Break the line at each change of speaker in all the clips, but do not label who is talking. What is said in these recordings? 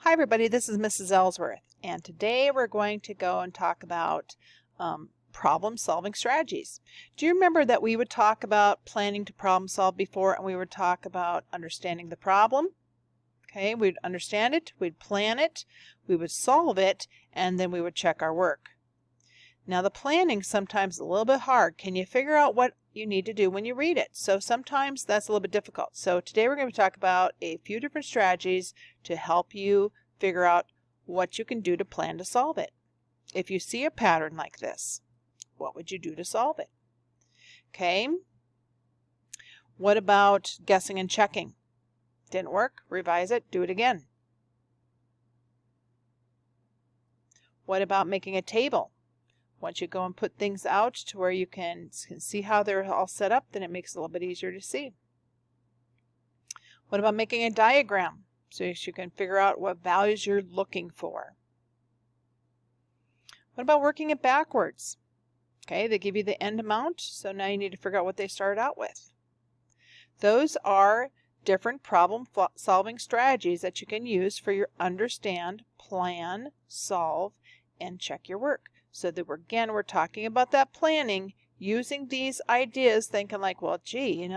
Hi everybody, this is Mrs. Ellsworth, and today we're going to go and talk about problem-solving strategies. Do you remember that we would talk about planning to problem solve before, and we would talk about understanding the problem? Okay, we'd understand it, we'd plan it, we would solve it, and then we would check our work. Now the planning sometimes is a little bit hard. Can you figure out what you need to do when you read it? So sometimes that's a little bit difficult. So today we're going to talk about a few different strategies to help you figure out what you can do to plan to solve it. If you see a pattern like this, what would you do to solve it? Okay. What about guessing and checking? Didn't work? Revise it. Do it again. What about making a table? Once you go and put things out to where you can see how they're all set up, then it makes it a little bit easier to see. What about making a diagram so you can figure out what values you're looking for? What about working it backwards? Okay, they give you the end amount, so now you need to figure out what they started out with. Those are different problem-solving strategies that you can use for your understand, plan, solve, and check your work. So that we're talking about that planning, using these ideas, thinking like, well, gee,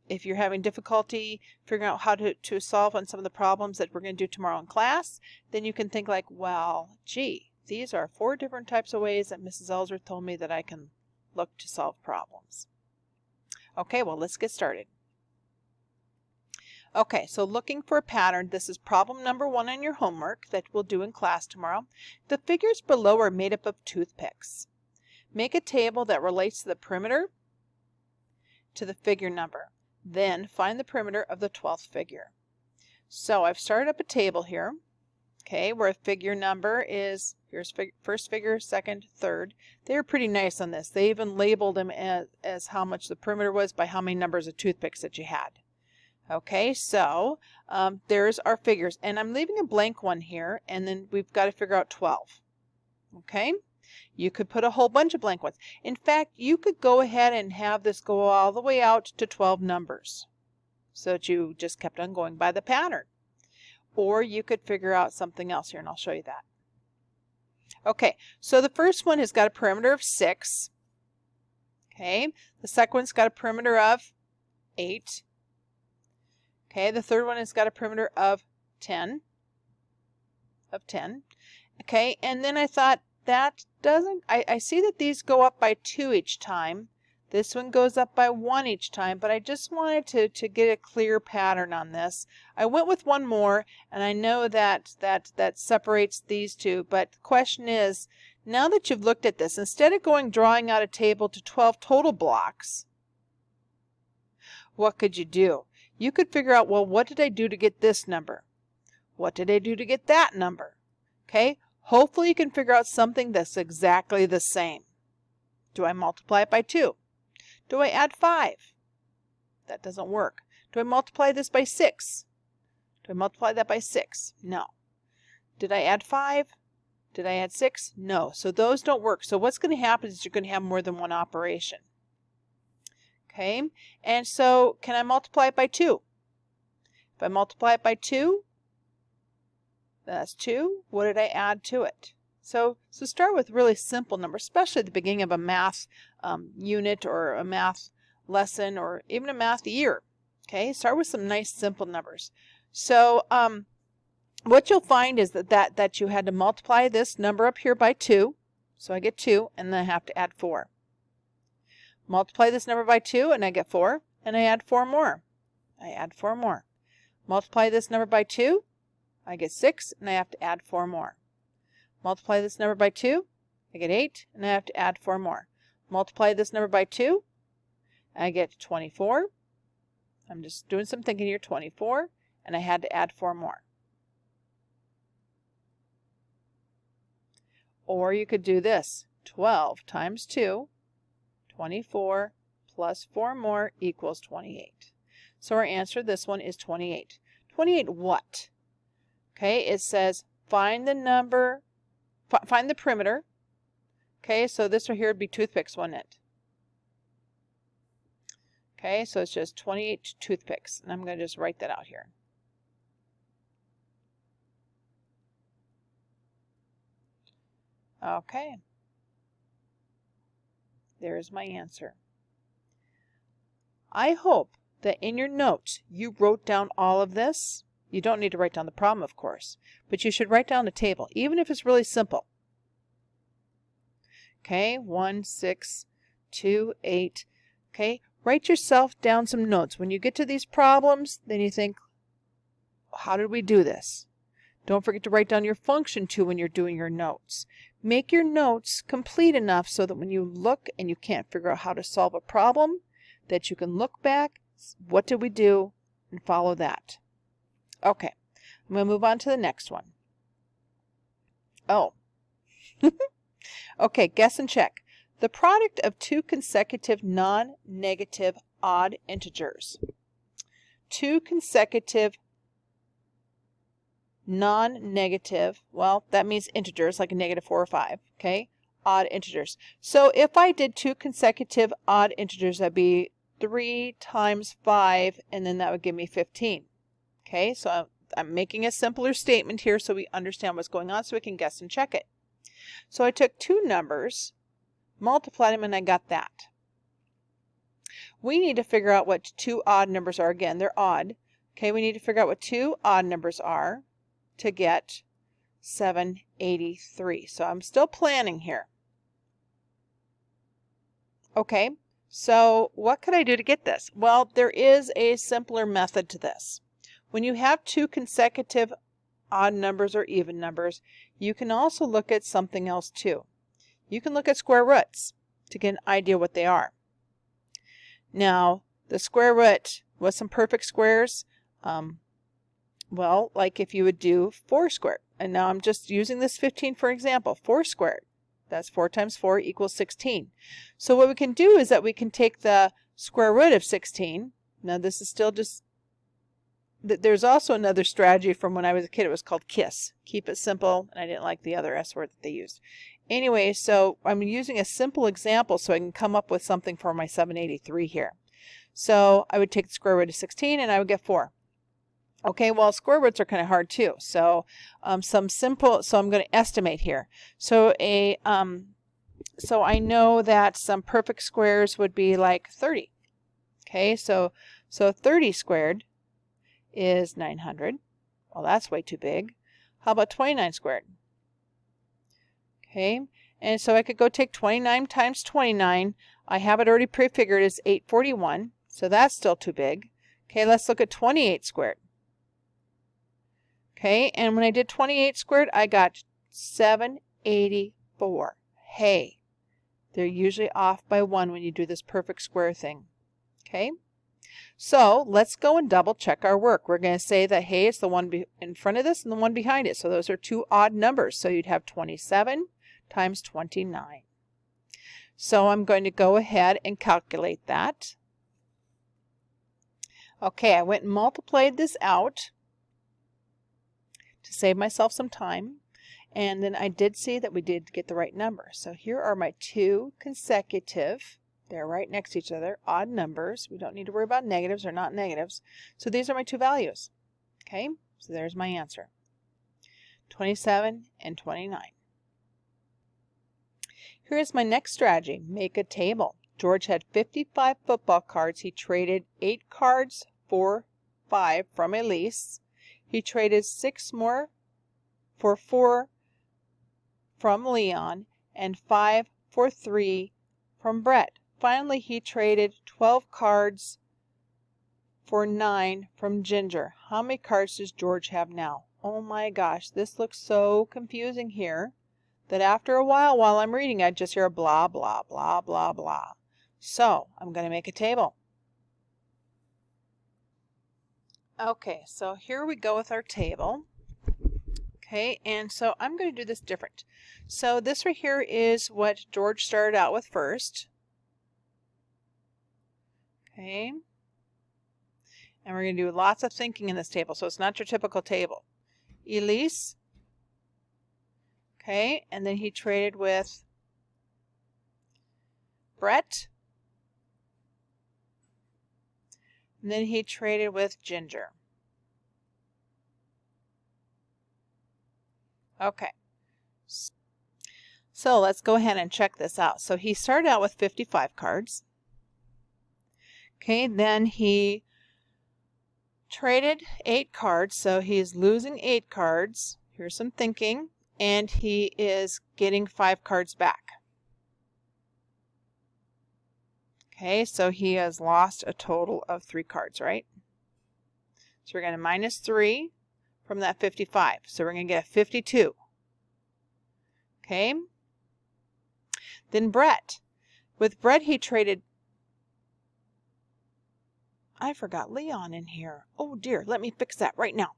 if you're having difficulty figuring out how to solve on some of the problems that we're going to do tomorrow in class, then you can think like, well, gee, these are 4 different types of ways that Mrs. Ellsworth told me that I can look to solve problems. Okay, well, let's get started. Okay, so looking for a pattern, this is problem number 1 on your homework that we'll do in class tomorrow. The figures below are made up of toothpicks. Make a table that relates to the perimeter to the figure number. Then find the perimeter of the 12th figure. So I've started up a table here, okay, where a figure number is, here's first figure, second, third. They were pretty nice on this. They even labeled them as how much the perimeter was by how many numbers of toothpicks that you had. Okay, so there's our figures, and I'm leaving a blank one here, and then we've got to figure out 12. Okay, you could put a whole bunch of blank ones. In fact, you could go ahead and have this go all the way out to 12 numbers so that you just kept on going by the pattern. Or you could figure out something else here, and I'll show you that. Okay, so the first one has got a perimeter of 6. Okay, the second one's got a perimeter of 8. Okay, the third one has got a perimeter of 10. Okay, and then I thought that doesn't, I see that these go up by 2 each time. This one goes up by 1 each time, but I just wanted to get a clear pattern on this. I went with one more, and I know that separates these two, but the question is, now that you've looked at this, instead of drawing out a table to 12 total blocks, what could you do? You could figure out, well, what did I do to get this number? What did I do to get that number? Okay, hopefully you can figure out something that's exactly the same. Do I multiply it by 2? Do I add 5? That doesn't work. Do I multiply this by 6? Do I multiply that by 6? No. Did I add 5? Did I add 6? No. So those don't work. So what's going to happen is you're going to have more than one operation. Okay, and so can I multiply it by 2? If I multiply it by 2, that's 2. What did I add to it? So start with really simple numbers, especially at the beginning of a math unit or a math lesson or even a math year. Okay, start with some nice simple numbers. So what you'll find is that you had to multiply this number up here by 2. So I get 2, and then I have to add 4. Multiply this number by 2, and I get 4, and I add 4 more. I add 4 more. Multiply this number by 2, I get 6, and I have to add 4 more. Multiply this number by 2, I get 8, and I have to add 4 more. Multiply this number by 2, I get 24. I'm just doing some thinking here, 24, and I had to add 4 more. Or you could do this, 12 times 2, 24 plus 4 more equals 28. So our answer to this one is 28. 28 what? Okay, it says find the perimeter. Okay, so this right here would be toothpicks, wouldn't it? Okay, so it's just 28 toothpicks, and I'm going to just write that out here. Okay. There's my answer. I hope that in your notes you wrote down all of this. You don't need to write down the problem, of course, but you should write down the table, even if it's really simple. Okay, 1, 6, 2, 8. Okay, write yourself down some notes. When you get to these problems, then you think, how did we do this? Don't forget to write down your function too when you're doing your notes. Make your notes complete enough so that when you look and you can't figure out how to solve a problem, that you can look back, what did we do, and follow that. Okay, I'm going to move on to the next one. Oh, okay, guess and check. The product of two consecutive non-negative odd integers. Two consecutive non-negative, well, that means integers like a -4 or 5, okay? Odd integers. So if I did two consecutive odd integers, that'd be 3 times 5, and then that would give me 15. Okay, so I'm making a simpler statement here so we understand what's going on so we can guess and check it. So I took two numbers, multiplied them, and I got that. We need to figure out what two odd numbers are. Again, they're odd. Okay, we need to figure out what two odd numbers are to get 783. So I'm still planning here. Okay, so what could I do to get this? Well, there is a simpler method to this. When you have two consecutive odd numbers or even numbers, you can also look at something else too. You can look at square roots to get an idea what they are. Now, the square root with some perfect squares, well, like if you would do 4 squared. And now I'm just using this 15 for example. 4 squared. That's 4 times 4 equals 16. So what we can do is that we can take the square root of 16. Now this is still just, there's also another strategy from when I was a kid. It was called KISS. Keep it simple. And I didn't like the other S word that they used. Anyway, so I'm using a simple example so I can come up with something for my 783 here. So I would take the square root of 16 and I would get 4. Okay, well, square roots are kind of hard too. So so I'm going to estimate here. So so I know that some perfect squares would be like 30. Okay, so 30 squared is 900. Well, that's way too big. How about 29 squared? Okay, and so I could go take 29 times 29. I have it already prefigured as 841. So that's still too big. Okay, let's look at 28 squared. Okay, and when I did 28 squared, I got 784. Hey, they're usually off by 1 when you do this perfect square thing. Okay, so let's go and double check our work. We're going to say that, hey, it's the one in front of this and the one behind it. So those are two odd numbers. So you'd have 27 times 29. So I'm going to go ahead and calculate that. Okay, I went and multiplied this out to save myself some time. And then I did see that we did get the right number. So here are my two consecutive, they're right next to each other, odd numbers. We don't need to worry about negatives or not negatives. So these are my two values. Okay, so there's my answer. 27 and 29. Here's my next strategy. Make a table. George had 55 football cards. He traded 8 cards for 5 from Elise. He traded 6 more for 4 from Leon and 5 for 3 from Brett. Finally, he traded 12 cards for 9 from Ginger. How many cards does George have now? Oh my gosh, this looks so confusing here that after a while I'm reading, I just hear blah, blah, blah, blah, blah. So I'm going to make a table. Okay, so here we go with our table. Okay, and so I'm going to do this different. So this right here is what George started out with first. Okay, and we're going to do lots of thinking in this table, so it's not your typical table. Elise, okay, and then he traded with Brett, and then he traded with Ginger. Okay, So let's go ahead and check this out. So he started out with 55 cards. Okay, then he traded 8 cards, so he's losing 8 cards. Here's some thinking, and he is getting 5 cards back. Okay, so he has lost a total of 3 cards, right? So we're going to minus 3 from that 55. So we're going to get a 52. Okay. Then Brett. With Brett, he traded... I forgot Leon in here. Oh dear, let me fix that right now.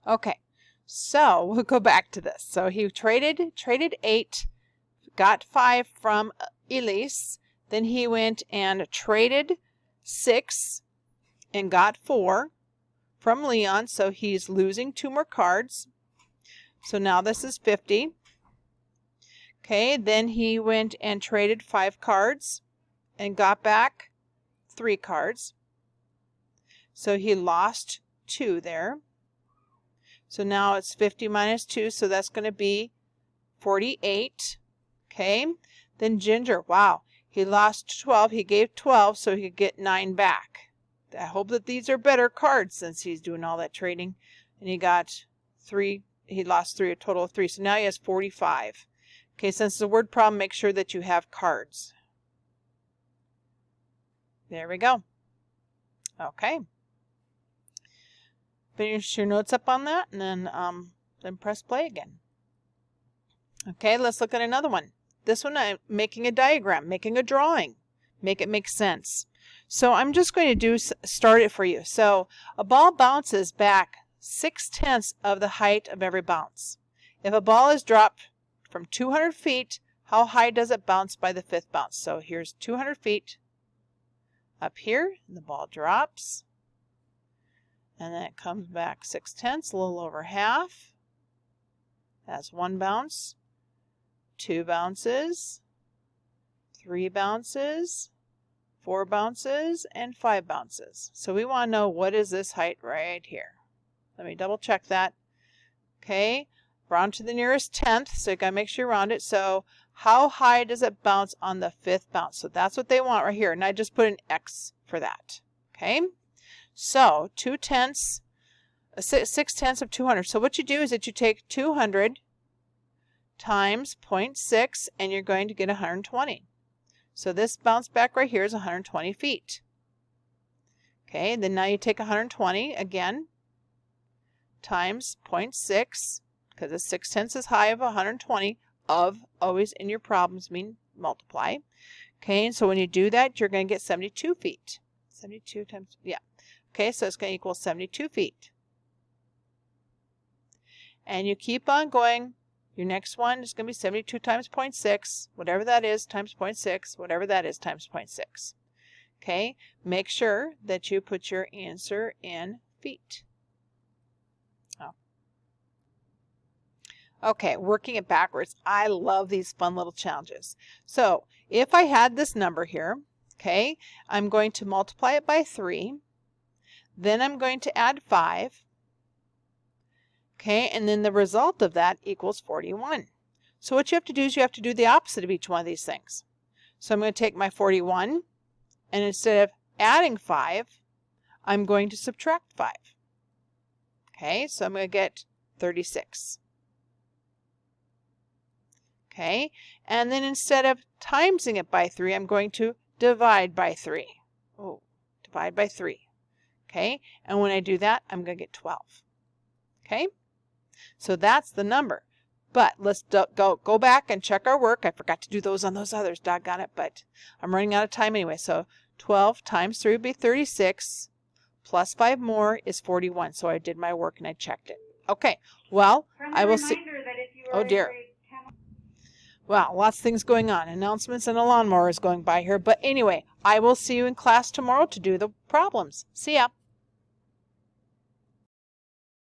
Okay, so we'll go back to this. So he traded 8, got 5 from Elise. Then he went and traded 6 and got 4 from Leon. So he's losing 2 more cards. So now this is 50. Okay, then he went and traded 5 cards and got back 3 cards. So he lost 2 there. So now it's 50 minus 2, so that's going to be 48. Okay, then Ginger, wow, he lost 12. He gave 12 so he could get 9 back. I hope that these are better cards since he's doing all that trading. And he got 3, he lost 3, a total of 3. So now he has 45. Okay, since it's a word problem, make sure that you have cards. There we go. Okay. Finish your notes up on that, and then press play again. Okay, let's look at another one. This one, I'm making a diagram, making a drawing. Make it make sense. So I'm just going to start it for you. So a ball bounces back 6/10 of the height of every bounce. If a ball is dropped from 200 feet, how high does it bounce by the 5th bounce? So here's 200 feet up here, and the ball drops. And then it comes back 6/10, a little over half. That's 1 bounce, 2 bounces, 3 bounces, 4 bounces, and 5 bounces. So we want to know what is this height right here. Let me double check that. Okay, round to the nearest 10th, so you got to make sure you round it. So how high does it bounce on the 5th bounce? So that's what they want right here. And I just put an X for that. Okay. So 6/10 of 200. So what you do is that you take 200 times 0.6 and you're going to get 120. So this bounce back right here is 120 feet. Okay, then now you take 120 again times 0.6 because the 6/10 is high of 120 of always in your problems mean multiply. Okay, and so when you do that, you're going to get 72 feet. 72 times, yeah. Okay, so it's going to equal 72 feet. And you keep on going. Your next one is going to be 72 times 0.6, whatever that is, times 0.6, whatever that is, times 0.6. Okay, make sure that you put your answer in feet. Oh. Okay, working it backwards. I love these fun little challenges. So if I had this number here, okay, I'm going to multiply it by 3. Then I'm going to add 5. Okay, and then the result of that equals 41. So what you have to do is you have to do the opposite of each one of these things. So I'm going to take my 41, and instead of adding 5, I'm going to subtract 5. Okay, so I'm going to get 36. Okay, and then instead of timesing it by 3, I'm going to divide by 3. Oh, divide by 3. Okay, and when I do that, I'm going to get 12. Okay, so that's the number. But let's go back and check our work. I forgot to do those on those others, doggone it, but I'm running out of time anyway. So 12 times 3 would be 36, plus 5 more is 41. So I did my work and I checked it. Okay, well, I will see. Oh dear. Wow, lots of things going on. Announcements and a lawnmower is going by here. But anyway, I will see you in class tomorrow to do the problems. See ya.